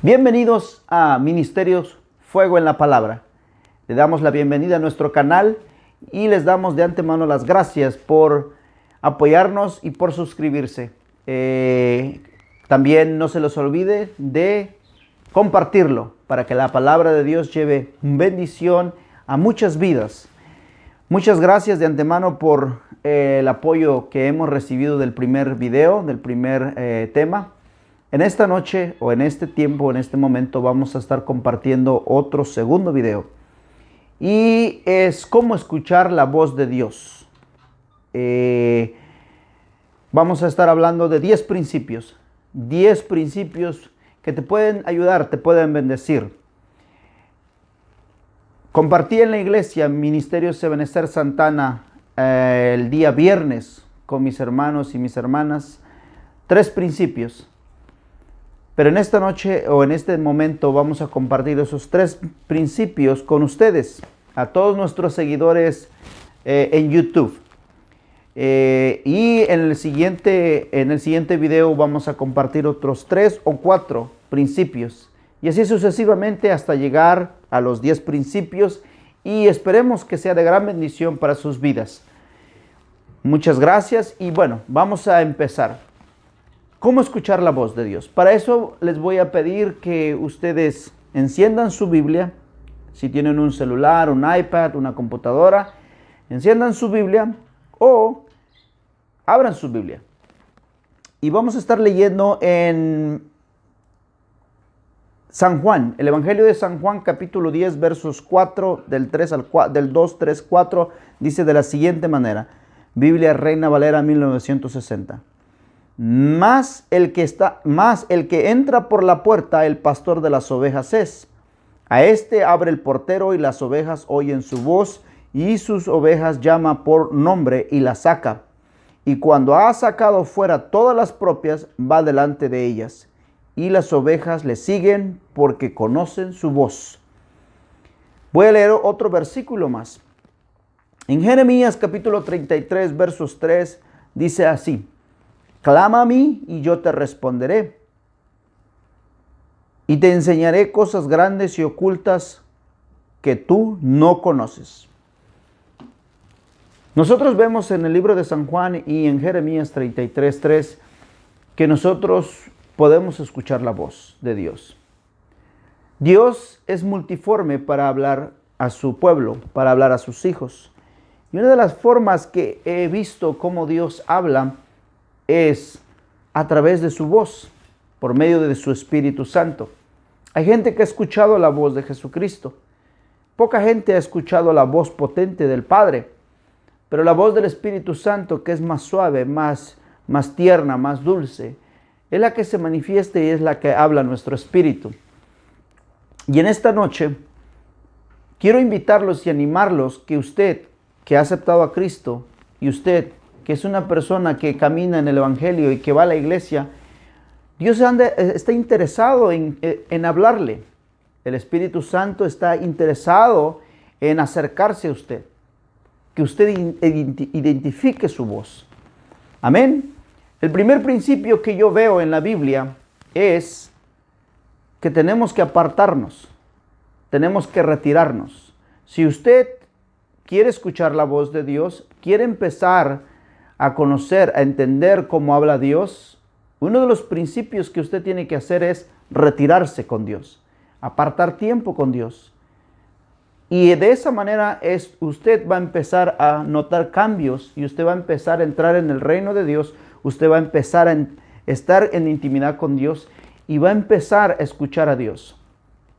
Bienvenidos a Ministerios Fuego en la Palabra. Le damos la bienvenida a nuestro canal y les damos de antemano las gracias por apoyarnos y por suscribirse. También no se les olvide de compartirlo para que la palabra de Dios lleve bendición a muchas vidas. Muchas gracias de antemano por el apoyo que hemos recibido del primer video, del primer tema. En esta noche o en este tiempo, en este momento, vamos a estar compartiendo otro segundo video. Y es cómo escuchar la voz de Dios. Vamos a estar hablando de 10 principios. 10 principios que te pueden ayudar, te pueden bendecir. Compartí en la iglesia Ministerios Ebenezer Santana el día viernes con mis hermanos y mis hermanas. 3 principios. Pero en esta noche o en este momento vamos a compartir esos 3 principios con ustedes, a todos nuestros seguidores en YouTube. Y en el siguiente video vamos a compartir otros 3 o 4 principios. Y así sucesivamente hasta llegar a los 10 principios. Y esperemos que sea de gran bendición para sus vidas. Muchas gracias y bueno, vamos a empezar. ¿Cómo escuchar la voz de Dios? Para eso les voy a pedir que ustedes enciendan su Biblia. Si tienen un celular, un iPad, una computadora, enciendan su Biblia o abran su Biblia. Y vamos a estar leyendo en San Juan, el Evangelio de San Juan, capítulo 10, versos 4, del 2, 3, 4, dice de la siguiente manera. Biblia Reina Valera 1960. Más el que entra por la puerta, el pastor de las ovejas es. A este abre el portero y las ovejas oyen su voz y sus ovejas llama por nombre y las saca. Y cuando ha sacado fuera todas las propias, va delante de ellas. Y las ovejas le siguen porque conocen su voz. Voy a leer otro versículo más. En Jeremías capítulo 33, versos 3, dice así. Clama a mí y yo te responderé. Y te enseñaré cosas grandes y ocultas que tú no conoces. Nosotros vemos en el libro de San Juan y en Jeremías 33, 3 que nosotros podemos escuchar la voz de Dios. Dios es multiforme para hablar a su pueblo, para hablar a sus hijos. Y una de las formas que he visto cómo Dios habla es a través de su voz, por medio de su Espíritu Santo. Hay gente que ha escuchado la voz de Jesucristo. Poca gente ha escuchado la voz potente del Padre. Pero la voz del Espíritu Santo, que es más suave, más tierna, más dulce, es la que se manifiesta y es la que habla nuestro espíritu. Y en esta noche quiero invitarlos y animarlos que usted, que ha aceptado a Cristo, y usted, que es una persona que camina en el Evangelio y que va a la iglesia, Dios está interesado en hablarle. El Espíritu Santo está interesado en acercarse a usted, que usted identifique su voz. Amén. El primer principio que yo veo en la Biblia es que tenemos que apartarnos, tenemos que retirarnos. Si usted quiere escuchar la voz de Dios, quiere empezar a conocer, a entender cómo habla Dios, uno de los principios que usted tiene que hacer es retirarse con Dios, apartar tiempo con Dios. Y de esa manera usted va a empezar a notar cambios y usted va a empezar a entrar en el reino de Dios, usted va a empezar a estar en intimidad con Dios y va a empezar a escuchar a Dios.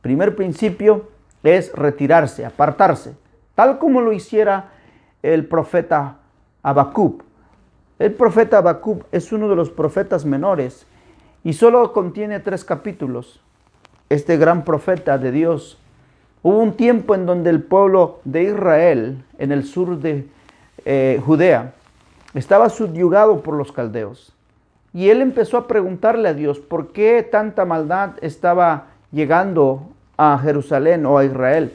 Primer principio es retirarse, apartarse, tal como lo hiciera el profeta Habacuc. El profeta Habacuc es uno de los profetas menores y solo contiene 3 capítulos. Este gran profeta de Dios. Hubo un tiempo en donde el pueblo de Israel, en el sur de Judea, estaba subyugado por los caldeos. Y él empezó a preguntarle a Dios por qué tanta maldad estaba llegando a Jerusalén o a Israel.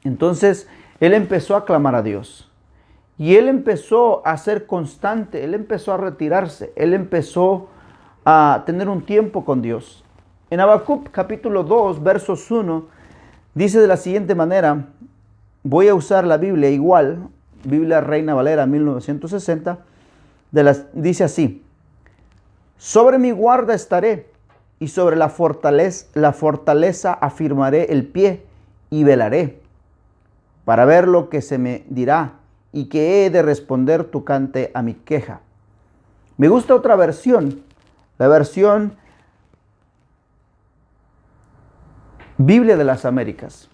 Entonces él empezó a clamar a Dios. Y él empezó a ser constante, él empezó a retirarse, él empezó a tener un tiempo con Dios. En Habacuc capítulo 2, versos 1, dice de la siguiente manera, voy a usar la Biblia igual, Biblia Reina Valera 1960, dice así, sobre mi guarda estaré y sobre la fortaleza afirmaré el pie y velaré para ver lo que se me dirá y que he de responder tocante a mi queja. Me gusta otra versión, la versión Biblia de las Américas.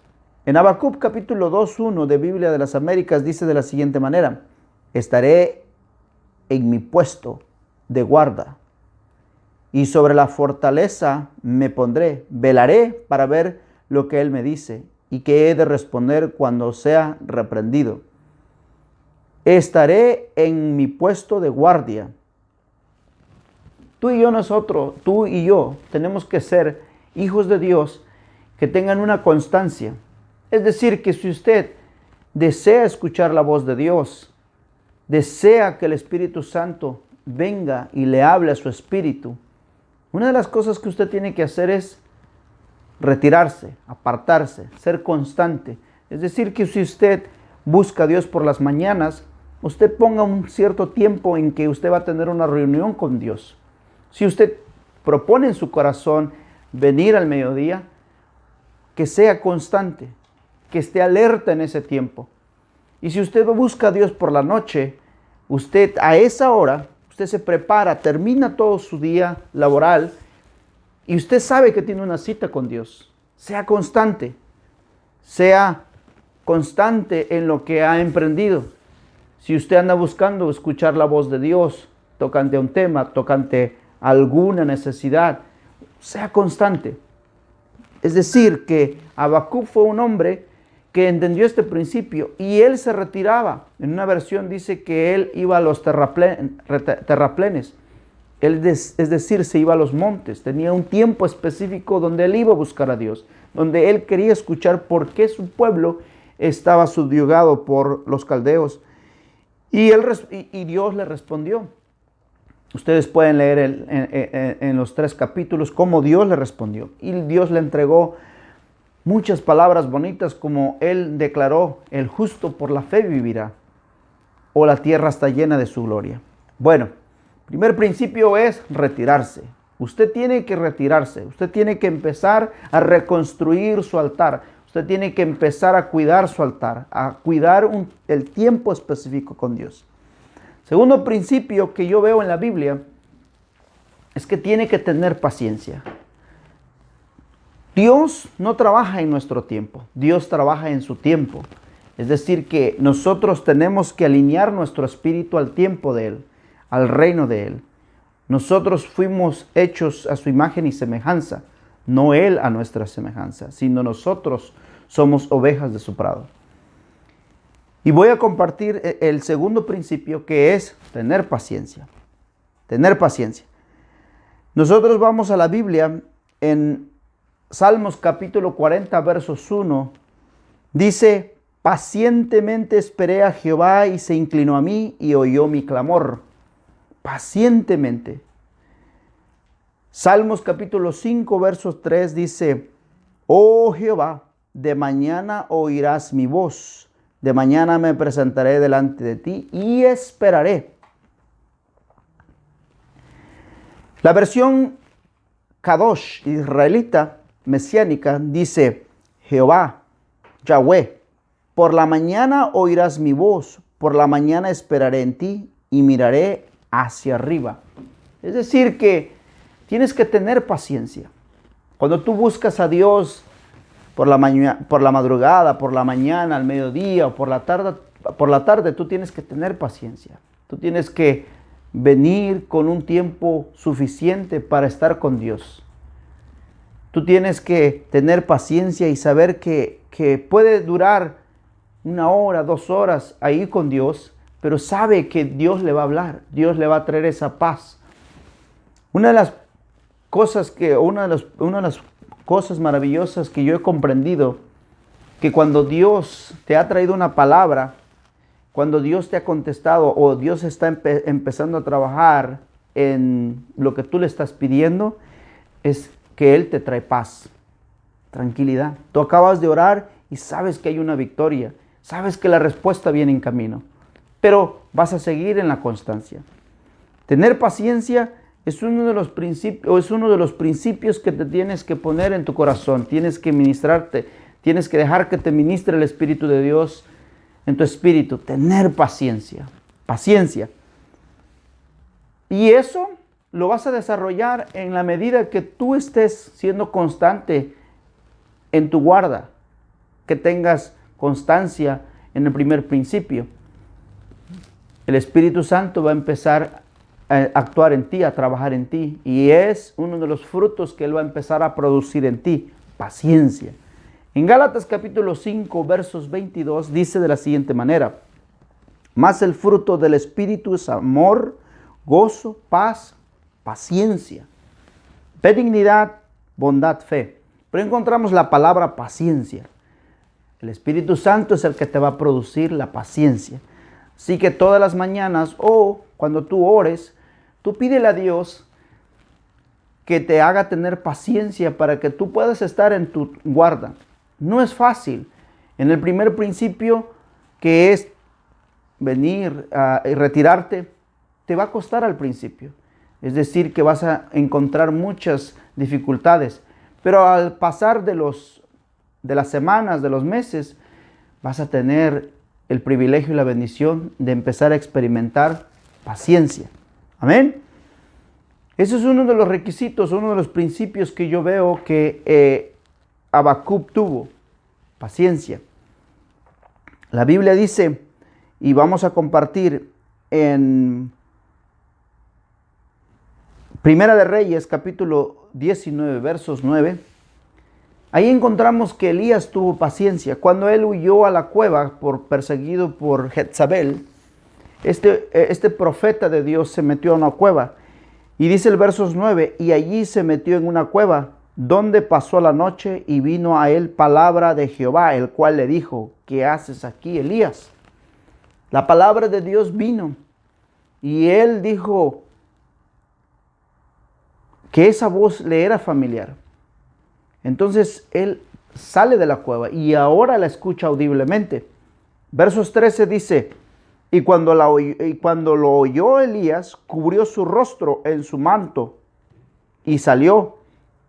En Habacuc capítulo 2:1 de Biblia de las Américas dice de la siguiente manera, estaré en mi puesto de guarda y sobre la fortaleza me pondré, velaré para ver lo que él me dice y que he de responder cuando sea reprendido. Estaré en mi puesto de guardia. Tú y yo tenemos que ser hijos de Dios que tengan una constancia. Es decir, que si usted desea escuchar la voz de Dios, desea que el Espíritu Santo venga y le hable a su espíritu, una de las cosas que usted tiene que hacer es retirarse, apartarse, ser constante. Es decir, que si usted busca a Dios por las mañanas, usted ponga un cierto tiempo en que usted va a tener una reunión con Dios. Si usted propone en su corazón venir al mediodía, que sea constante, que esté alerta en ese tiempo. Y si usted busca a Dios por la noche, usted a esa hora, usted se prepara, termina todo su día laboral y usted sabe que tiene una cita con Dios. Sea constante en lo que ha emprendido. Si usted anda buscando escuchar la voz de Dios tocante a un tema, tocante a alguna necesidad, sea constante. Es decir, que Habacuc fue un hombre que entendió este principio y él se retiraba. En una versión dice que él iba a los terraplenes, es decir, se iba a los montes. Tenía un tiempo específico donde él iba a buscar a Dios, donde él quería escuchar por qué su pueblo estaba subyugado por los caldeos. Y Dios le respondió. Ustedes pueden leer en los 3 capítulos cómo Dios le respondió. Y Dios le entregó muchas palabras bonitas como él declaró, el justo por la fe vivirá, o la tierra está llena de su gloria. Bueno, primer principio es retirarse. Usted tiene que retirarse, usted tiene que empezar a reconstruir su altar, usted tiene que empezar a cuidar su altar, a cuidar el tiempo específico con Dios. Segundo principio que yo veo en la Biblia es que tiene que tener paciencia. Dios no trabaja en nuestro tiempo, Dios trabaja en su tiempo. Es decir, que nosotros tenemos que alinear nuestro espíritu al tiempo de Él, al reino de Él. Nosotros fuimos hechos a su imagen y semejanza, no Él a nuestra semejanza, sino nosotros somos ovejas de su prado. Y voy a compartir el segundo principio, que es tener paciencia. Tener paciencia. Nosotros vamos a la Biblia en Salmos capítulo 40, versos 1. Dice, pacientemente esperé a Jehová y se inclinó a mí y oyó mi clamor. Pacientemente. Salmos capítulo 5, versos 3 dice, oh Jehová, de mañana oirás mi voz. De mañana me presentaré delante de ti y esperaré. La versión Kadosh israelita mesiánica dice, Jehová, Yahweh, por la mañana oirás mi voz, por la mañana esperaré en ti y miraré hacia arriba. Es decir, que tienes que tener paciencia. Cuando tú buscas a Dios por la madrugada, por la mañana, al mediodía o por la tarde, tú tienes que tener paciencia. Tú tienes que venir con un tiempo suficiente para estar con Dios. Tú tienes que tener paciencia y saber que puede durar 1 hora, 2 horas ahí con Dios, pero sabe que Dios le va a hablar, Dios le va a traer esa paz. Una de las cosas maravillosas que yo he comprendido, que cuando Dios te ha traído una palabra, cuando Dios te ha contestado o Dios está empezando a trabajar en lo que tú le estás pidiendo, es que Él te trae paz, tranquilidad. Tú acabas de orar y sabes que hay una victoria, sabes que la respuesta viene en camino, pero vas a seguir en la constancia. Tener paciencia es uno de los principios que te tienes que poner en tu corazón. Tienes que ministrarte, tienes que dejar que te ministre el Espíritu de Dios en tu espíritu. Tener paciencia, paciencia. Y eso lo vas a desarrollar en la medida que tú estés siendo constante en tu guarda, que tengas constancia en el primer principio. El Espíritu Santo va a empezar a actuar en ti, a trabajar en ti, y es uno de los frutos que Él va a empezar a producir en ti, paciencia. En Gálatas capítulo 5, versos 22, dice de la siguiente manera: mas el fruto del Espíritu es amor, gozo, paz, paciencia, benignidad, bondad, fe. Pero encontramos la palabra paciencia. El Espíritu Santo es el que te va a producir la paciencia. Así que todas las mañanas o cuando tú ores, tú pídele a Dios que te haga tener paciencia para que tú puedas estar en tu guarda. No es fácil. En el primer principio, que es venir y retirarte, te va a costar al principio. Es decir, que vas a encontrar muchas dificultades. Pero al pasar de las semanas, de los meses, vas a tener el privilegio y la bendición de empezar a experimentar paciencia. Amén. Ese es uno de los requisitos, uno de los principios que yo veo que Habacuc tuvo. Paciencia. La Biblia dice, y vamos a compartir en Primera de Reyes, capítulo 19, versos 9. Ahí encontramos que Elías tuvo paciencia. Cuando él huyó a la cueva perseguido por Jezabel, este profeta de Dios se metió a una cueva. Y dice el versos 9, y allí se metió en una cueva, donde pasó la noche, y vino a él palabra de Jehová, el cual le dijo: ¿qué haces aquí, Elías? La palabra de Dios vino, y él dijo que esa voz le era familiar. Entonces él sale de la cueva y ahora la escucha audiblemente. Versos 13 dice: y cuando lo oyó Elías, cubrió su rostro en su manto y salió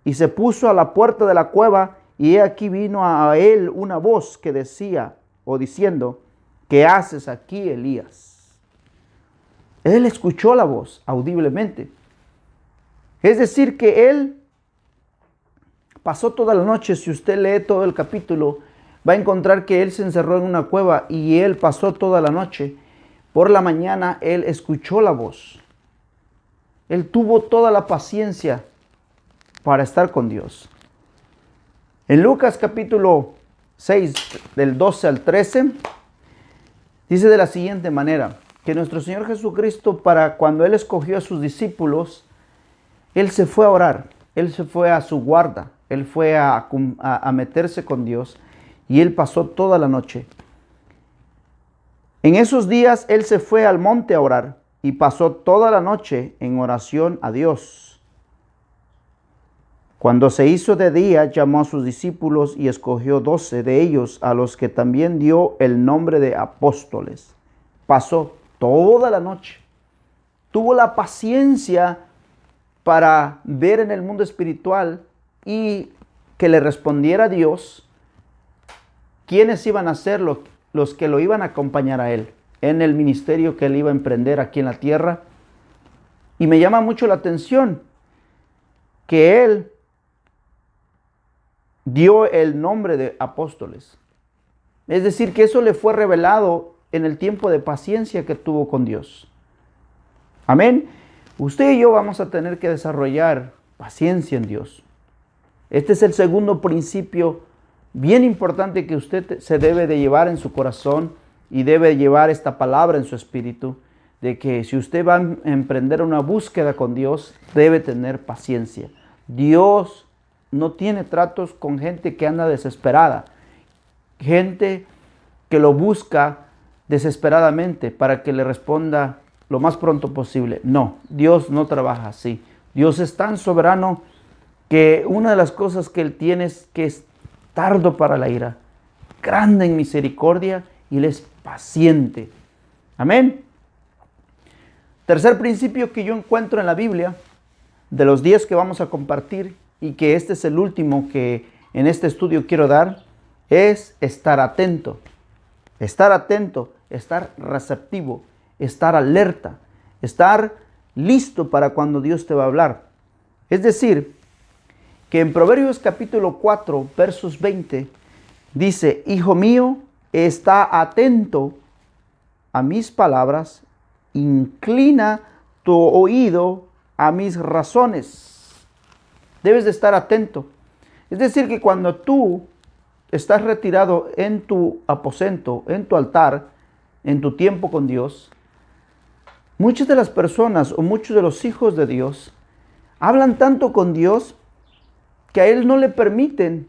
y se puso a la puerta de la cueva, y he aquí vino a él una voz que decía o diciendo: ¿qué haces aquí, Elías? Él escuchó la voz audiblemente. Es decir, que él pasó toda la noche. Si usted lee todo el capítulo, va a encontrar que él se encerró en una cueva y él pasó toda la noche. Por la mañana él escuchó la voz. Él tuvo toda la paciencia para estar con Dios. En Lucas capítulo 6, del 12 al 13, dice de la siguiente manera, que nuestro Señor Jesucristo, para cuando Él escogió a sus discípulos, Él se fue a orar, Él se fue a su guarda, Él fue a meterse con Dios, y Él pasó toda la noche. En esos días Él se fue al monte a orar, y pasó toda la noche en oración a Dios. Cuando se hizo de día, llamó a sus discípulos y escogió 12 de ellos, a los que también dio el nombre de apóstoles. Pasó toda la noche. Tuvo la paciencia para ver en el mundo espiritual y que le respondiera a Dios quiénes iban a ser los que lo iban a acompañar a él en el ministerio que él iba a emprender aquí en la tierra. Y me llama mucho la atención que él dio el nombre de apóstoles. Es decir, que eso le fue revelado en el tiempo de paciencia que tuvo con Dios. Amén. Usted y yo vamos a tener que desarrollar paciencia en Dios. Este es el segundo principio bien importante que usted se debe de llevar en su corazón y debe llevar esta palabra en su espíritu, de que si usted va a emprender una búsqueda con Dios, debe tener paciencia. Dios no tiene tratos con gente que anda desesperada, gente que lo busca desesperadamente para que le responda lo más pronto posible. No, Dios no trabaja así. Dios es tan soberano que una de las cosas que Él tiene es que es tardo para la ira, grande en misericordia y Él es paciente. Amén. Tercer principio que yo encuentro en la Biblia, de los 10 que vamos a compartir, y que este es el último que en este estudio quiero dar, es estar atento. Estar atento, estar receptivo, estar alerta, estar listo para cuando Dios te va a hablar. Es decir, que en Proverbios capítulo 4, versos 20, dice: Hijo mío, está atento a mis palabras, inclina tu oído a mis razones. Debes de estar atento. Es decir, que cuando tú estás retirado en tu aposento, en tu altar, en tu tiempo con Dios, muchas de las personas o muchos de los hijos de Dios hablan tanto con Dios que a Él no le permiten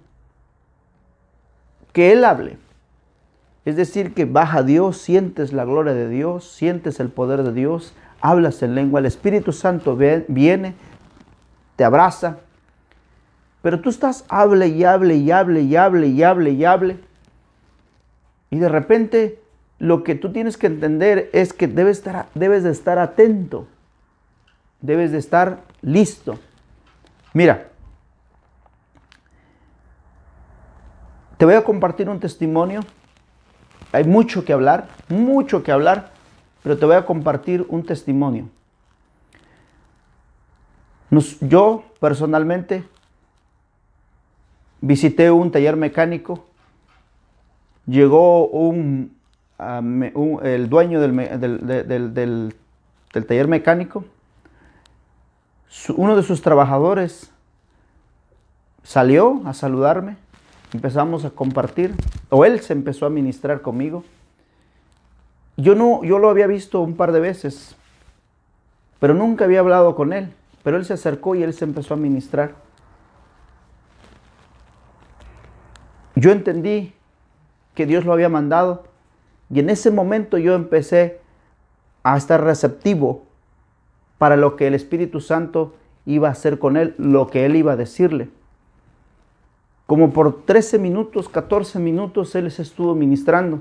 que Él hable. Es decir, que baja Dios, sientes la gloria de Dios, sientes el poder de Dios, hablas en lengua, el Espíritu Santo viene, te abraza, pero tú estás hable y hable y hable y hable y hable y hable, y de repente lo que tú tienes que entender es que debes de estar atento, debes de estar listo. Mira, te voy a compartir un testimonio. Hay mucho que hablar, pero te voy a compartir un testimonio. Yo personalmente visité un taller mecánico. Llegó el dueño del taller mecánico. Uno de sus trabajadores salió a saludarme. Empezamos a compartir, o él se empezó a ministrar conmigo. Yo lo había visto un par de veces, pero nunca había hablado con él. Pero él se acercó y él se empezó a ministrar. Yo entendí que Dios lo había mandado, y en ese momento yo empecé a estar receptivo para lo que el Espíritu Santo iba a hacer con él, lo que él iba a decirle. Como por 13 minutos, 14 minutos, Él se estuvo ministrando.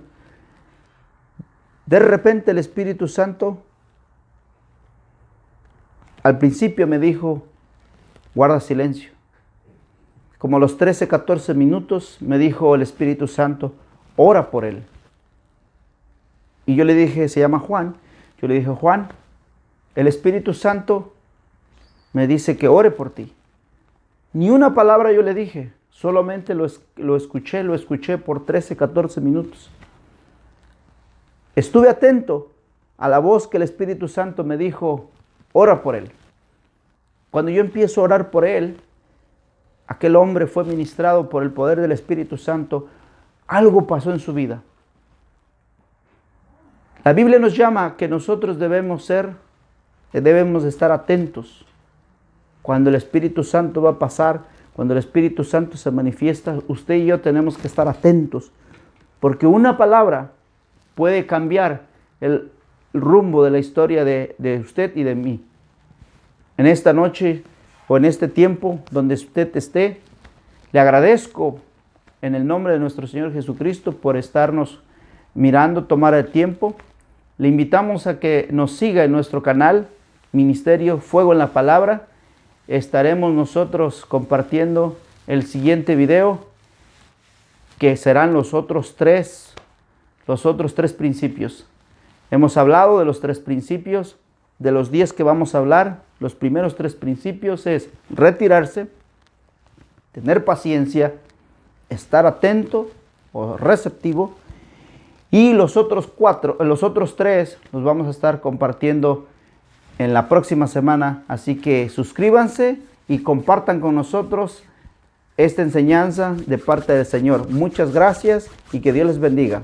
De repente el Espíritu Santo, al principio me dijo: guarda silencio. Como a los 13, 14 minutos, me dijo el Espíritu Santo: ora por él. Y yo le dije: se llama Juan. Yo le dije: Juan, el Espíritu Santo me dice que ore por ti. Ni una palabra yo le dije. Solamente lo escuché por 13, 14 minutos. Estuve atento a la voz que el Espíritu Santo me dijo: ora por él. Cuando yo empiezo a orar por él, aquel hombre fue ministrado por el poder del Espíritu Santo. Algo pasó en su vida. La Biblia nos llama que nosotros debemos de estar atentos. Cuando el Espíritu Santo va a pasar, cuando el Espíritu Santo se manifiesta, usted y yo tenemos que estar atentos, porque una palabra puede cambiar el rumbo de la historia de usted y de mí. En esta noche o en este tiempo donde usted esté, le agradezco en el nombre de nuestro Señor Jesucristo por estarnos mirando, tomar el tiempo. Le invitamos a que nos siga en nuestro canal Ministerio Fuego en la Palabra. Estaremos nosotros compartiendo el siguiente video, que serán los otros tres principios. Hemos hablado de los 3 principios, de los 10 que vamos a hablar. Los primeros 3 principios es retirarse, tener paciencia, estar atento o receptivo, y los otros 3 los vamos a estar compartiendo en la próxima semana. Así que suscríbanse y compartan con nosotros esta enseñanza de parte del Señor. Muchas gracias y que Dios les bendiga.